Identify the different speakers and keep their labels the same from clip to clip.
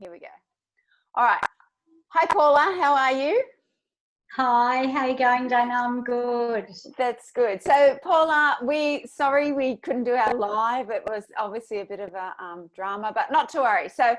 Speaker 1: Here we go. All right. Hi, Paula. How are you?
Speaker 2: Hi, how you going, Dana? I'm good.
Speaker 1: That's good. So, Paula, sorry we couldn't do our live. It was obviously a bit of a drama, but not to worry. So,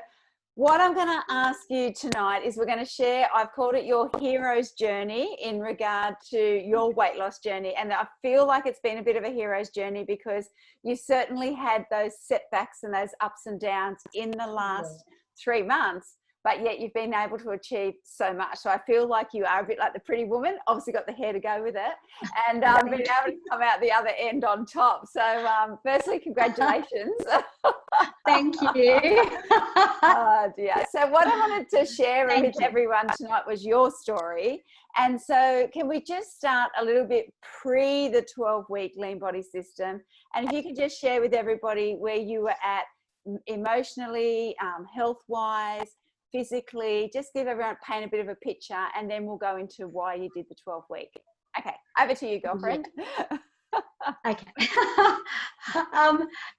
Speaker 1: what I'm going to ask you tonight is we're going to share, I've called it your hero's journey in regard to your weight loss journey. And I feel like it's been a bit of a hero's journey because you certainly had those setbacks and those ups and downs in the last 3 months, but yet you've been able to achieve so much. So I feel like you are a bit like the pretty woman, obviously got the hair to go with it, and been able to come out the other end on top. So firstly, congratulations.
Speaker 2: Thank you.
Speaker 1: Oh dear. So what I wanted to share with everyone tonight was your story. And so can we just start a little bit pre the 12-week lean body system? And if you could just share with everybody where you were at emotionally, health-wise, physically, just give everyone, paint a bit of a picture, and then we'll go into why you did the 12-week. Okay, over to you, girlfriend.
Speaker 2: Yeah. Okay.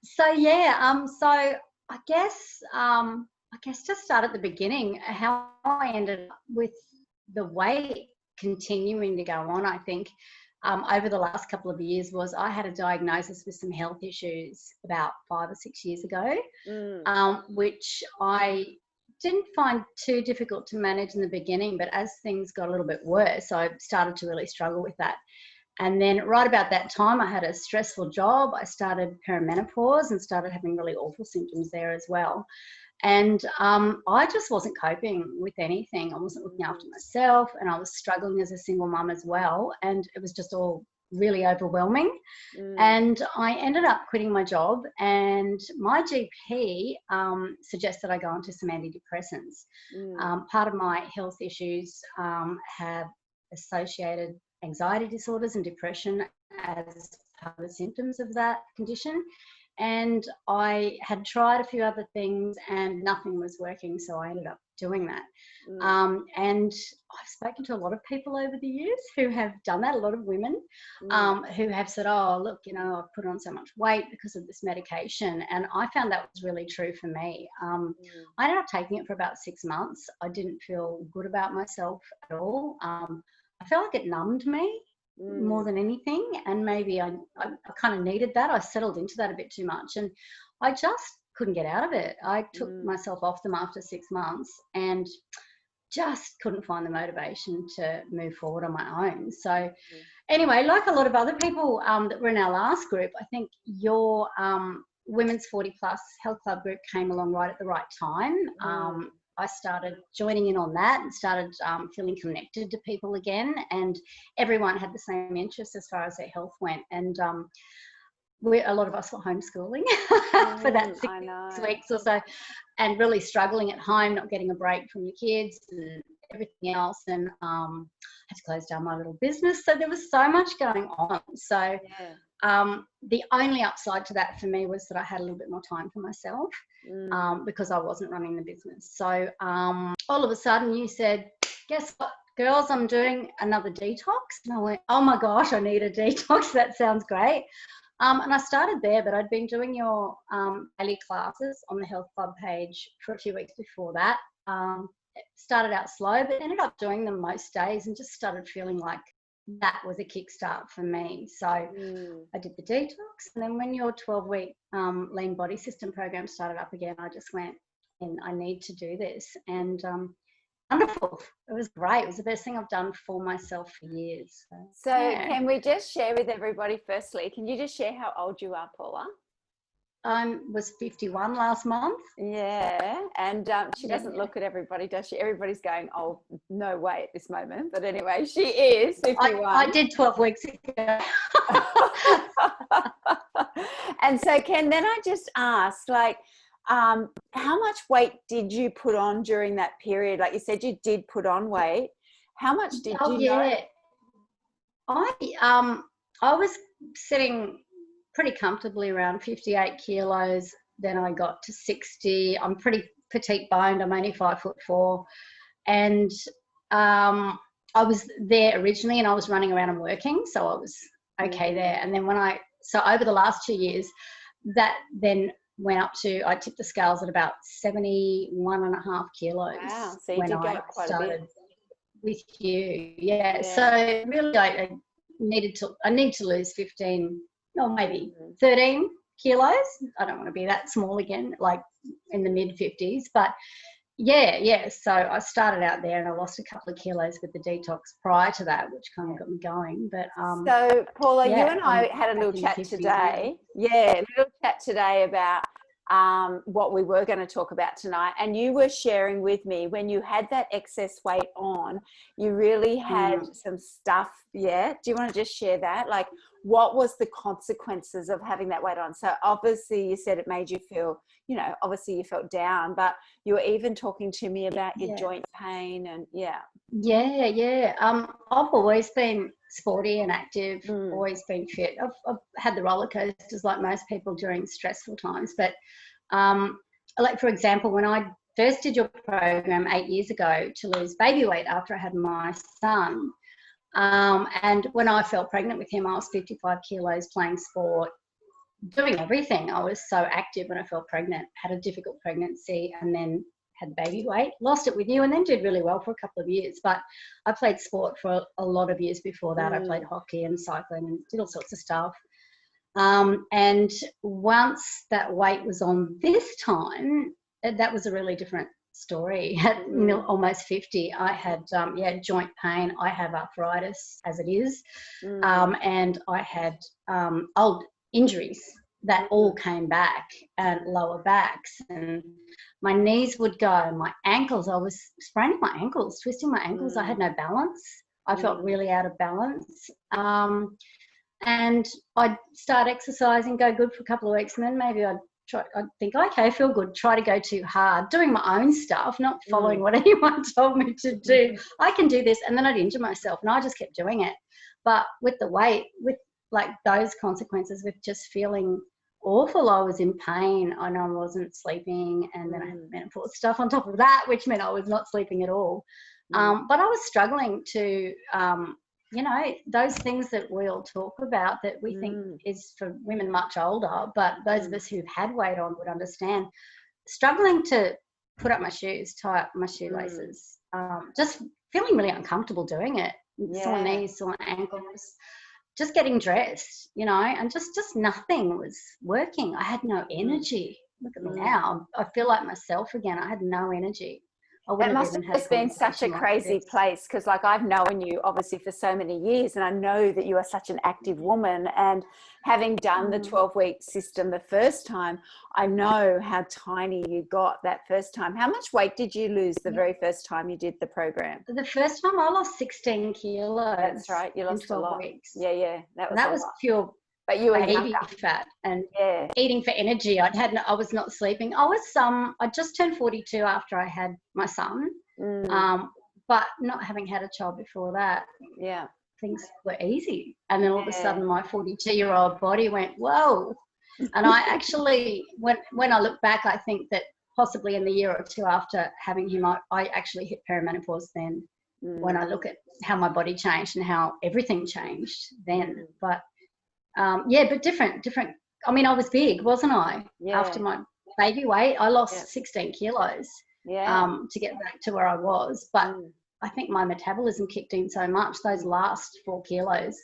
Speaker 2: So I guess just start at the beginning. How I ended up with the weight continuing to go on, I think, over the last couple of years was I had a diagnosis with some health issues about 5 or 6 years ago, which I didn't find too difficult to manage in the beginning, but as things got a little bit worse, I started to really struggle with that. And then right about that time, I had a stressful job. I started perimenopause and started having really awful symptoms there as well. And I just wasn't coping with anything. I wasn't looking after myself, and I was struggling as a single mum as well. And it was just all really overwhelming. And I ended up quitting my job, and my GP suggested I go onto some antidepressants. Part of my health issues have associated anxiety disorders and depression as part of the symptoms of that condition. And I had tried a few other things and nothing was working, so I ended up doing that. And I've spoken to a lot of people over the years who have done that, a lot of women who have said, oh, look, you know, I've put on so much weight because of this medication. And I found that was really true for me. I ended up taking it for about 6 months. I didn't feel good about myself at all. I felt like it numbed me more than anything, and maybe I kind of needed that. I settled into that a bit too much, and I just couldn't get out of it. I took myself off them after 6 months and just couldn't find the motivation to move forward on my own. So anyway, like a lot of other people that were in our last group, I think your Women's 40 Plus Health Club group came along right at the right time. I started joining in on that and started feeling connected to people again, and everyone had the same interests as far as their health went. And a lot of us were homeschooling for that 6 weeks or so, and really struggling at home, not getting a break from your kids and everything else, and had to close down my little business. So there was so much going on. So the only upside to that for me was that I had a little bit more time for myself because I wasn't running the business. So all of a sudden you said, guess what, girls, I'm doing another detox. And I went, oh my gosh, I need a detox. That sounds great. And I started there, but I'd been doing your daily classes on the Health Club page for a few weeks before that. It started out slow, but ended up doing them most days and just started feeling like that was a kickstart for me. So I did the detox, and then when your 12-week lean body system program started up again, I just went, and I need to do this. And wonderful. It was great. It was the best thing I've done for myself for years. So
Speaker 1: Can we just share with everybody, firstly, can you just share how old you are, Paula?
Speaker 2: I was 51 last month.
Speaker 1: Yeah, and she doesn't look at everybody, does she? Everybody's going, oh, no way at this moment. But anyway, she is 51.
Speaker 2: I did 12 weeks ago.
Speaker 1: And so, then I just ask, like, how much weight did you put on during that period? Like you said, you did put on weight. How much did you know?
Speaker 2: I was sitting pretty comfortably around 58 kilos. Then I got to 60. I'm pretty petite boned. I'm only 5'4", and I was there originally, and I was running around and working, so I was okay there. And then so over the last 2 years, that then I tipped the scales at about 71.5 kilos.
Speaker 1: Wow. So you
Speaker 2: when
Speaker 1: did go
Speaker 2: I
Speaker 1: up quite a
Speaker 2: started
Speaker 1: bit.
Speaker 2: with you. Yeah.
Speaker 1: Yeah.
Speaker 2: So really I need to lose 15 or maybe 13 kilos. I don't want to be that small again, like in the mid 50s, but yeah. So I started out there and I lost a couple of kilos with the detox prior to that, which kind of got me going. But
Speaker 1: so Paula, you and I
Speaker 2: I'm
Speaker 1: had a little
Speaker 2: back in the
Speaker 1: chat
Speaker 2: 50s
Speaker 1: today. Yeah, a little chat today about what we were going to talk about tonight. And you were sharing with me when you had that excess weight on, you really had some stuff. Yeah. Do you want to just share that? Like, what was the consequences of having that weight on? So obviously you said it made you feel, you know, obviously you felt down, but you were even talking to me about your joint pain and
Speaker 2: Yeah. I've always been sporty and active, always been fit. I've had the roller coasters like most people during stressful times. But like, for example, when I first did your program 8 years ago to lose baby weight after I had my son, and when I fell pregnant with him, I was 55 kilos, playing sport, doing everything. I was so active when I fell pregnant, had a difficult pregnancy, and then had baby weight, lost it with you, and then did really well for a couple of years. But I played sport for a lot of years before that. I played hockey and cycling and did all sorts of stuff. And once that weight was on this time, that was a really different story. At almost 50, I had joint pain. I have arthritis as it is, and I had old injuries that all came back, and lower backs, and my knees would go, my ankles. I was spraining my ankles, twisting my ankles. I had no balance. I felt really out of balance. And I'd start exercising, go good for a couple of weeks, and then maybe I'd think, okay, feel good, try to go too hard, doing my own stuff, not following what anyone told me to do. I can do this, and then I'd injure myself, and I just kept doing it. But with the weight, with like those consequences, with just feeling awful, I was in pain, and I wasn't sleeping, and then I had menopause stuff on top of that, which meant I was not sleeping at all. But I was struggling to you know, those things that we all talk about that we think is for women much older, but those of us who've had weight on would understand. Struggling to put up my shoes, tie up my shoelaces, just feeling really uncomfortable doing it. Sore knees, sore ankles, just getting dressed, you know, and just nothing was working. I had no energy. Look at me now. I feel like myself again. I had no energy.
Speaker 1: That must have just been such a crazy place, because like I've known you obviously for so many years, and I know that you are such an active woman, and having done the 12-week system the first time, I know how tiny you got that first time. How much weight did you lose the very first time you did the program?
Speaker 2: The first time I lost 16 kilos.
Speaker 1: That's right, you lost a lot.
Speaker 2: Weeks.
Speaker 1: Yeah, that was
Speaker 2: pure.
Speaker 1: But you were
Speaker 2: baby
Speaker 1: younger.
Speaker 2: Fat and eating for energy. I was not sleeping. I just turned 42 after I had my son, but not having had a child before that.
Speaker 1: Yeah,
Speaker 2: things were easy, and then all of a sudden my 42-year-old body went whoa. And I actually, when I look back, I think that possibly in the year or two after having him, I actually hit perimenopause then. When I look at how my body changed and how everything changed then, but. But different. I mean, I was big, wasn't I? Yeah. After my baby weight, I lost 16 kilos to get back to where I was. But I think my metabolism kicked in so much, those last 4 kilos,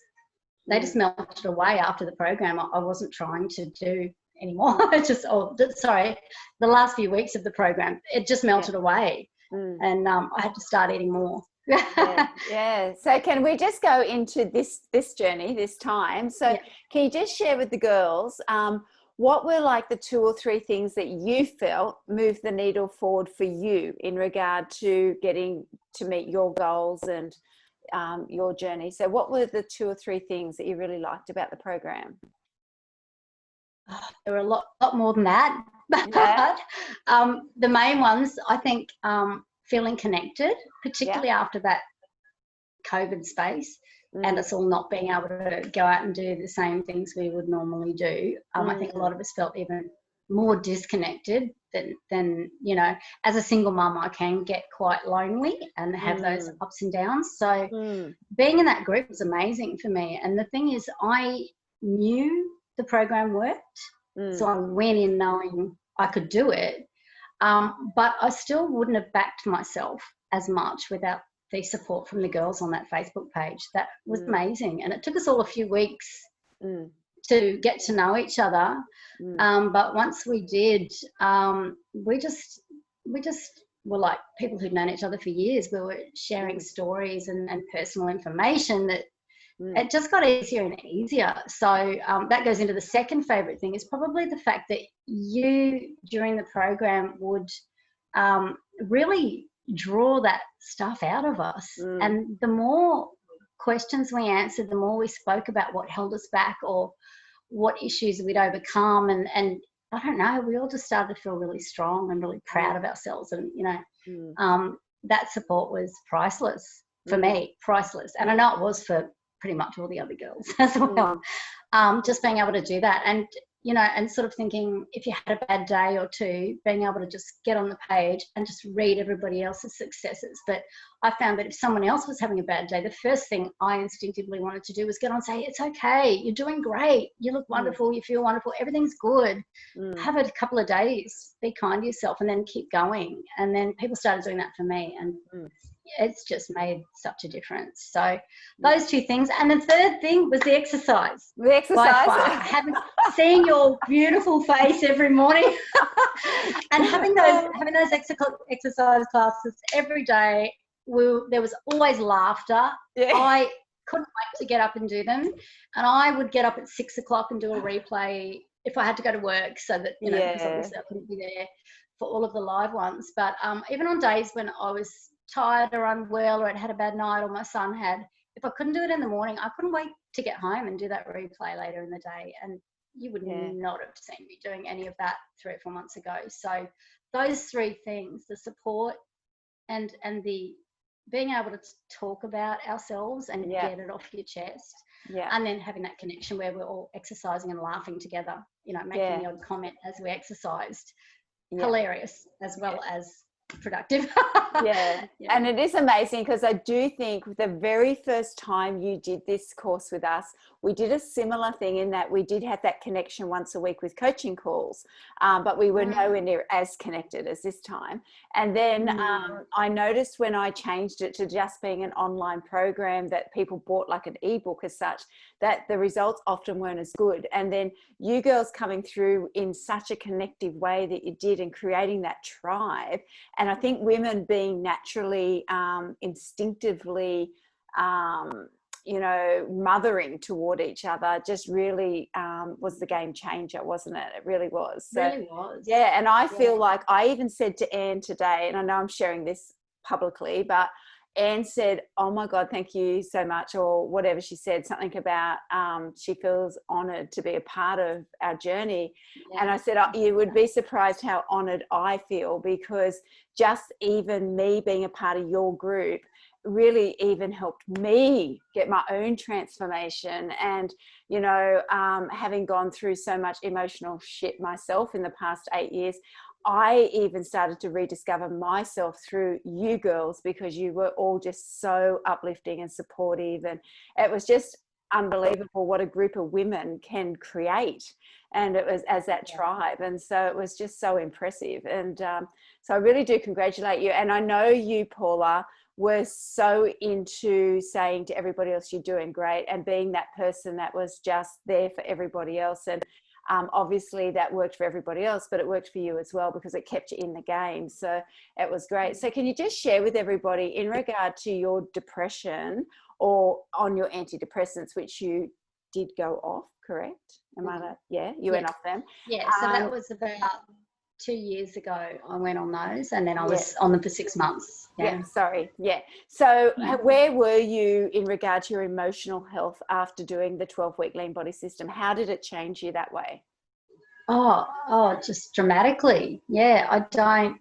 Speaker 2: they just melted away after the program. I wasn't trying to do anymore. The last few weeks of the program, it just melted away. And I had to start eating more.
Speaker 1: So can we just go into this journey, this time? So can you just share with the girls what were like the 2 or 3 things that you felt moved the needle forward for you in regard to getting to meet your goals and your journey? So what were the 2 or 3 things that you really liked about the program?
Speaker 2: There were a lot more than that. The main ones, I think, feeling connected, particularly after that COVID space, and us all not being able to go out and do the same things we would normally do. I think a lot of us felt even more disconnected than you know, as a single mum, I can get quite lonely and have those ups and downs. So being in that group was amazing for me. And the thing is, I knew the program worked. So I went in knowing I could do it. But I still wouldn't have backed myself as much without the support from the girls on that Facebook page. That was amazing. And it took us all a few weeks to get to know each other. But once we did, we just were like people who'd known each other for years. We were sharing stories and personal information that it just got easier and easier. So that goes into the second favourite thing, is probably the fact that you, during the program, would really draw that stuff out of us. And the more questions we answered, the more we spoke about what held us back or what issues we'd overcome. And I don't know, we all just started to feel really strong and really proud of ourselves. And, you know, that support was priceless for me, priceless. And I know it was for pretty much all the other girls as well. Just being able to do that, and you know, and sort of thinking, if you had a bad day or two, being able to just get on the page and just read everybody else's successes. But I found that if someone else was having a bad day, the first thing I instinctively wanted to do was get on and say, it's okay, you're doing great, you look wonderful, you feel wonderful, everything's good. Have a couple of days, be kind to yourself, and then keep going. And then people started doing that for me, and it's just made such a difference. So those two things. And the third thing was the exercise.
Speaker 1: The exercise.
Speaker 2: Seeing your beautiful face every morning and having those exercise classes every day. There was always laughter. I couldn't wait to get up and do them. And I would get up at 6 o'clock and do a replay if I had to go to work, so that, you know, because obviously I couldn't be there for all of the live ones. But even on days when I was tired or unwell or I'd had a bad night or my son had, if I couldn't do it in the morning, I couldn't wait to get home and do that replay later in the day. And you would not have seen me doing any of that 3 or 4 months ago. So those three things, the support and the being able to talk about ourselves and get it off your chest, and then having that connection where we're all exercising and laughing together, you know, making the odd comment as we exercised, hilarious as well as productive.
Speaker 1: And it is amazing, because I do think the very first time you did this course with us, we did a similar thing in that we did have that connection once a week with coaching calls, but we were nowhere near as connected as this time. And then I noticed when I changed it to just being an online program that people bought like an ebook as such, that the results often weren't as good. And then you girls coming through in such a connective way that you did, and creating that tribe. And I think women being naturally, instinctively, you know, mothering toward each other just really was the game changer, wasn't it? It really was. So,
Speaker 2: really was.
Speaker 1: Yeah, and I feel like I even said to Anne today, and I know I'm sharing this publicly, but Anne said, oh my God, thank you so much, or whatever she said, something about she feels honoured to be a part of our journey. And I said, oh, you would be surprised how honoured I feel, because just even me being a part of your group really even helped me get my own transformation. And, you know, having gone through so much emotional shit myself in the past 8 years, I even started to rediscover myself through you girls, because you were all just so uplifting and supportive. And it was just unbelievable what a group of women can create. And it was as that tribe. And so it was just so impressive. And so I really do congratulate you. And I know you, Paula, were so into saying to everybody else, you're doing great, and being that person that was just there for everybody else. And obviously that worked for everybody else, but it worked for you as well, because it kept you in the game. So it was great. So can you just share with everybody in regard to your depression, or on your antidepressants, which you did go off, correct? Am I right? Yeah, you went off them.
Speaker 2: Yeah, so that was about 2 years ago I went on those, and then I was on them for 6 months.
Speaker 1: So where were you in regard to your emotional health after doing the 12-week lean body system? How did it change you that way?
Speaker 2: Oh, just dramatically. I don't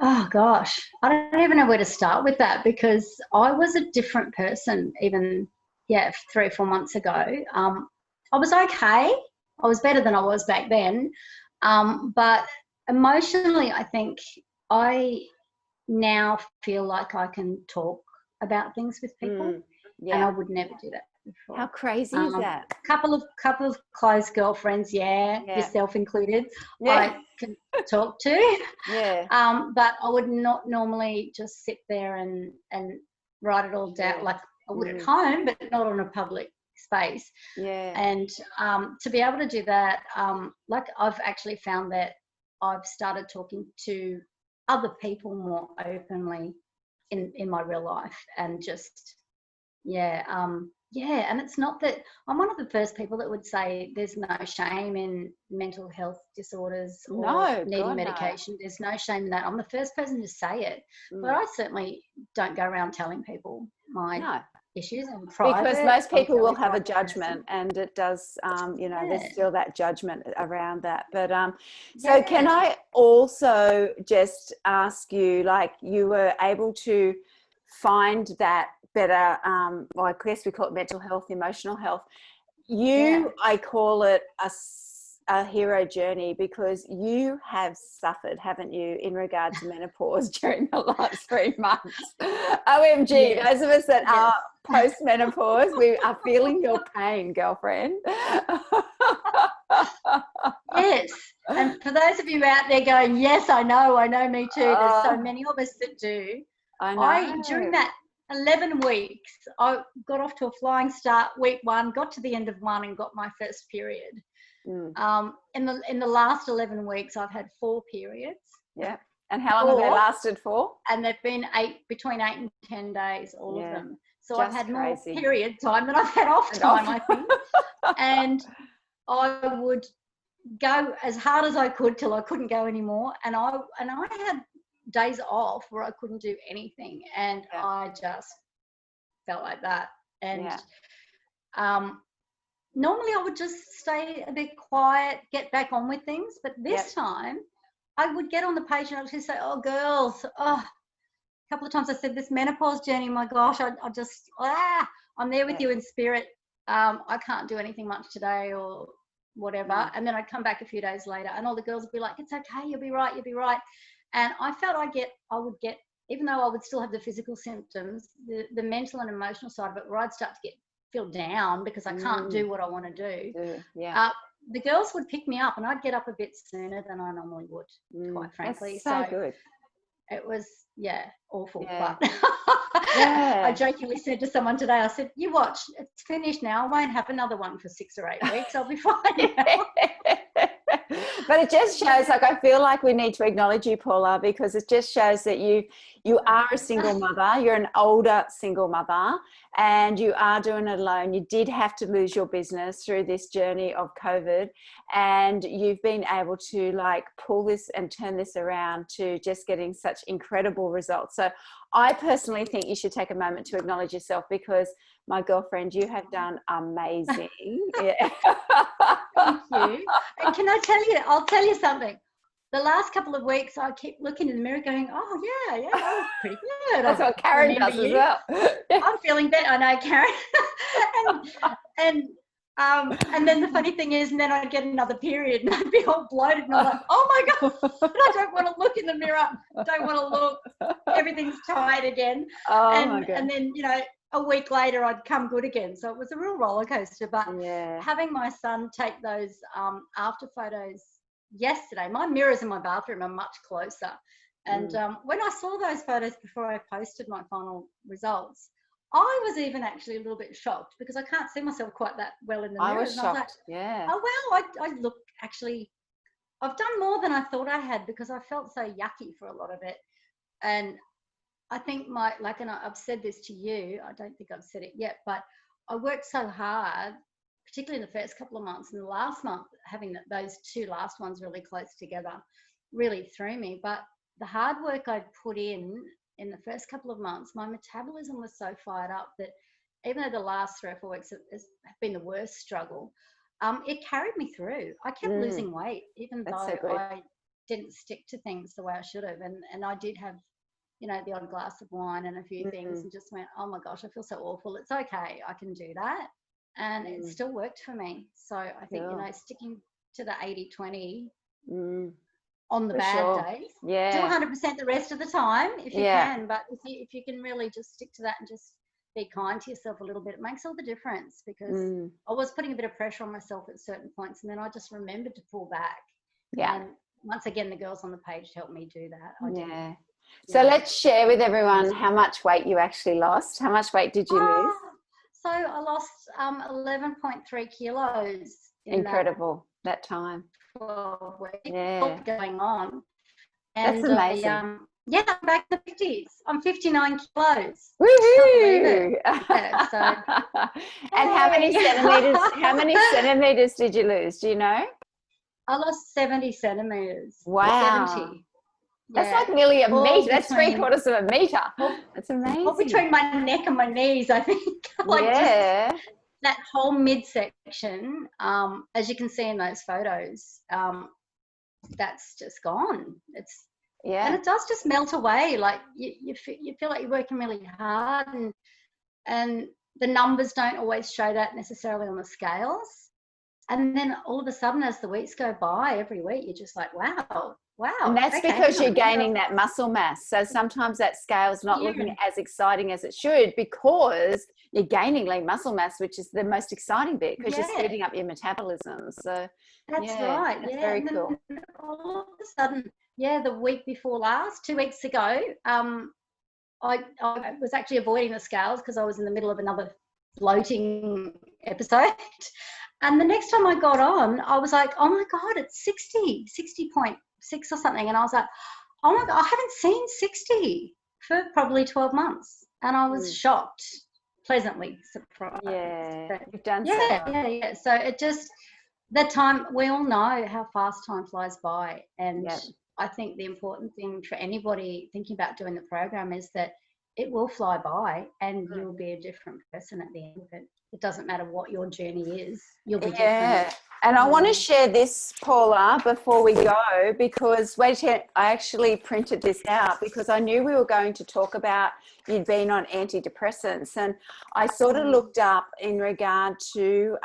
Speaker 2: oh gosh, I don't even know where to start with that, because I was a different person even 3 or 4 months ago. I was okay. I was better than I was back then. But emotionally, I think I now feel like I can talk about things with people, and I would never do that before.
Speaker 1: How crazy is that?
Speaker 2: Couple of close girlfriends,
Speaker 1: Yeah.
Speaker 2: yourself included,
Speaker 1: Yeah.
Speaker 2: I can talk to.
Speaker 1: Yeah.
Speaker 2: But I would not normally just sit there and write it all down.
Speaker 1: Yeah.
Speaker 2: Like I would at home, but not on a public space.
Speaker 1: Yeah.
Speaker 2: And to be able to do that, like I've actually found that I've started talking to other people more openly in my real life, and just and it's not that I'm one of the first people that would say there's no shame in mental health disorders or
Speaker 1: No,
Speaker 2: needing
Speaker 1: God, no.
Speaker 2: medication. There's no shame in that. I'm the first person to say it, but I certainly don't go around telling people my issues in private.
Speaker 1: Because most people will have a
Speaker 2: private
Speaker 1: judgment, and it does, there's still that judgment around that. But so can I also just ask you, like, you were able to find that better, well, I guess we call it mental health, emotional health. I call it a hero journey, because you have suffered, haven't you, in regard to menopause during the last 3 months. OMG, those of us that are post-menopause, we are feeling your pain, girlfriend.
Speaker 2: Yes. And for those of you out there going, yes, I know, me too. There's so many of us that do.
Speaker 1: I know.
Speaker 2: During that 11 weeks, I got off to a flying start. Week 1, got to the end of 1 and got my first period. In the last 11 weeks, I've had 4 periods.
Speaker 1: Yeah. And how long have they lasted for?
Speaker 2: And they've been between 8 and 10 days, all of them. So I've had more
Speaker 1: crazy.
Speaker 2: period time than I've had off time, I think. And I would go as hard as I could till I couldn't go anymore. And I had days off where I couldn't do anything, and I just felt like that. And normally I would just stay a bit quiet, get back on with things, but this time I would get on the page and I would just say, oh girls, a couple of times I said, this menopause journey, my gosh, I just I'm there with you in spirit. I can't do anything much today or whatever. And then I'd come back a few days later and all the girls would be like, it's okay, you'll be right. And I felt I would get, even though I would still have the physical symptoms, the mental and emotional side of it, where I'd start to feel down because I can't do what I want to do. The girls would pick me up and I'd get up a bit sooner than I normally would, quite frankly.
Speaker 1: That's so good.
Speaker 2: It was, awful. But I jokingly said to someone today, I said, you watch, it's finished now. I won't have another one for 6 or 8 weeks. I'll be fine now.
Speaker 1: But it just shows, like, I feel like we need to acknowledge you, Paula, because it just shows that you are a single mother. You're an older single mother, and you are doing it alone. You did have to lose your business through this journey of COVID, and you've been able to, like, pull this and turn this around to just getting such incredible results. So I personally think you should take a moment to acknowledge yourself, because my girlfriend, you have done amazing.
Speaker 2: Thank you. And can I'll tell you something. The last couple of weeks, I keep looking in the mirror going, oh, yeah, that was pretty good.
Speaker 1: That's what Karen does as well.
Speaker 2: I'm feeling better. I know, Karen. And then the funny thing is, and then I'd get another period and I'd be all bloated and I'm like, oh my God, I don't want to look in the mirror. Don't want to look. Everything's tight again. My God. And then, a week later I'd come good again. So it was a real roller coaster. But having my son take those after photos yesterday, my mirrors in my bathroom are much closer. And when I saw those photos before I posted my final results, I was even actually a little bit shocked, because I can't see myself quite that well in the mirror.
Speaker 1: I was shocked.
Speaker 2: I was like, oh wow, I look, actually, I've done more than I thought I had, because I felt so yucky for a lot of it. And I think and I've said this to you, I don't think I've said it yet, but I worked so hard, particularly in the first couple of months, and the last month, having those 2 last ones really close together really threw me. But the hard work I'd put in the first couple of months, my metabolism was so fired up that even though the last 3 or 4 weeks have been the worst struggle, it carried me through. I kept losing weight, even though I didn't stick to things the way I should have. And I did have, the odd glass of wine and a few things, and just went, oh my gosh, I feel so awful. It's okay. I can do that. And it still worked for me. So I think, sticking to the 80-20 on the bad days, do 100% the rest of the time if you can. But if you can really just stick to that and just be kind to yourself a little bit. It makes all the difference, because I was putting a bit of pressure on myself at certain points, and then I just remembered to pull back.
Speaker 1: Yeah.
Speaker 2: And once again, the girls on the page helped me do that.
Speaker 1: Yeah. So let's share with everyone how much weight you actually lost. How much weight did you lose?
Speaker 2: So I lost 11.3 kilos in
Speaker 1: Incredible, that time.
Speaker 2: 12 weeks.
Speaker 1: Yeah.
Speaker 2: Going on.
Speaker 1: That's
Speaker 2: And
Speaker 1: amazing.
Speaker 2: I'm back in the 50s. I'm 59 kilos.
Speaker 1: Woohoo!
Speaker 2: Yeah, so,
Speaker 1: and how many centimeters? How many centimeters did you lose? Do you know?
Speaker 2: I lost 70 centimeters.
Speaker 1: Wow.
Speaker 2: 70.
Speaker 1: That's like nearly a meter. That's
Speaker 2: between,
Speaker 1: 3/4 of a meter. That's amazing.
Speaker 2: All between my neck and my knees, I think.
Speaker 1: Yeah.
Speaker 2: Just that whole midsection, as you can see in those photos, that's just gone. And it does just melt away. Like you feel like you're working really hard, and the numbers don't always show that necessarily on the scales. And then all of a sudden, as the weeks go by, every week, you're just like, wow.
Speaker 1: And that's because you're gaining that muscle mass. So sometimes that scale's not looking as exciting as it should, because you're gaining lean muscle mass, which is the most exciting bit, because you're speeding up your metabolism. So
Speaker 2: that's right.
Speaker 1: That's very cool.
Speaker 2: All of a sudden, the week before last, 2 weeks ago, I was actually avoiding the scales because I was in the middle of another bloating episode. And the next time I got on, I was like, oh my God, it's 60.6 or something. And I was like, oh my God, I haven't seen 60 for probably 12 months. And I was shocked, pleasantly surprised.
Speaker 1: Yeah, you've done
Speaker 2: so well. So it just, that time, we all know how fast time flies by. And I think the important thing for anybody thinking about doing the program is that it will fly by, and you'll be a different person at the end of it. It doesn't matter what your journey is, you'll be different.
Speaker 1: And I want to share this, Paula, before we go, because I actually printed this out because I knew we were going to talk about you'd been on antidepressants, and I sort of looked up in regard to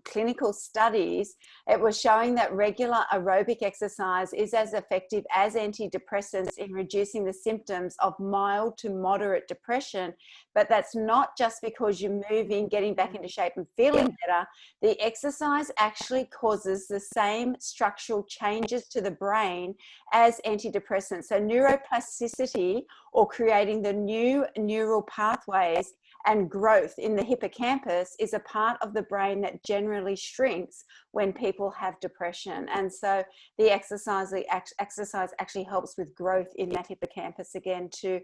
Speaker 1: clinical studies. It was showing that regular aerobic exercise is as effective as antidepressants in reducing the symptoms of mild to moderate depression. But that's not just because you're moving, getting back into shape and feeling better. The exercise actually causes the same structural changes to the brain as antidepressants. So neuroplasticity, or creating the new neural pathways and growth in the hippocampus, is a part of the brain that generally shrinks when people have depression. And so the exercise actually helps with growth in that hippocampus again, to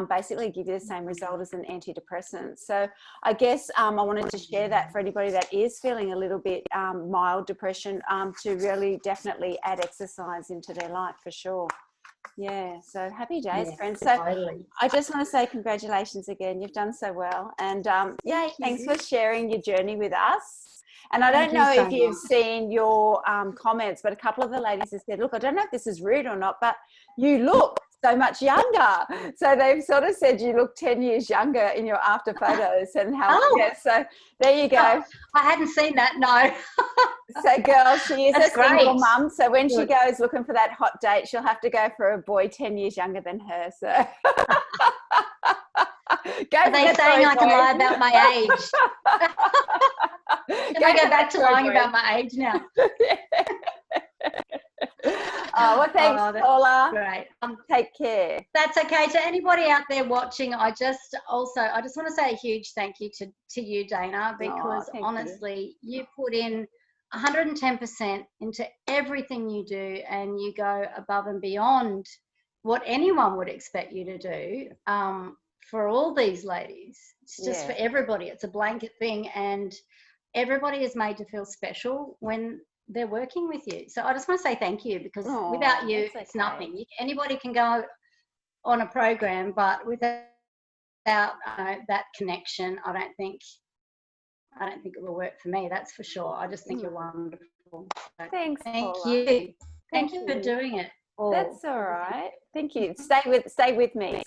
Speaker 1: basically give you the same result as an antidepressant. So I guess I wanted to share that for anybody that is feeling a little bit mild depression, to really definitely add exercise into their life for sure. Yeah, so happy days, friends. So I just want to say congratulations again. You've done so well. And thanks for sharing your journey with us. And I don't know if you've seen your comments, but a couple of the ladies have said, look, I don't know if this is rude or not, but you look so much younger. So they've sort of said you look 10 years younger in your after photos. And how, so there you go.
Speaker 2: I hadn't seen that, no.
Speaker 1: So girl, she is a single mum. So when she goes looking for that hot date, she'll have to go for a boy 10 years younger than her. So
Speaker 2: are they saying I can lie about my age? Can I go back to lying about my age now?
Speaker 1: Oh, well, thanks, Paula.
Speaker 2: Great.
Speaker 1: Take care.
Speaker 2: That's okay. To anybody out there watching, I just want to say a huge thank you to you, Dana, because honestly, you put in 110% into everything you do, and you go above and beyond what anyone would expect you to do for all these ladies. It's just for everybody. It's a blanket thing, and everybody is made to feel special when they're working with you. So I just want to say thank you, because without you, it's nothing. Anybody can go on a program, but without that connection, I don't think it will work for me. That's for sure. I just think you're wonderful. So
Speaker 1: thanks,
Speaker 2: thank
Speaker 1: Paula.
Speaker 2: you. Thank you for doing it.
Speaker 1: That's all right. Thank you. Stay with me.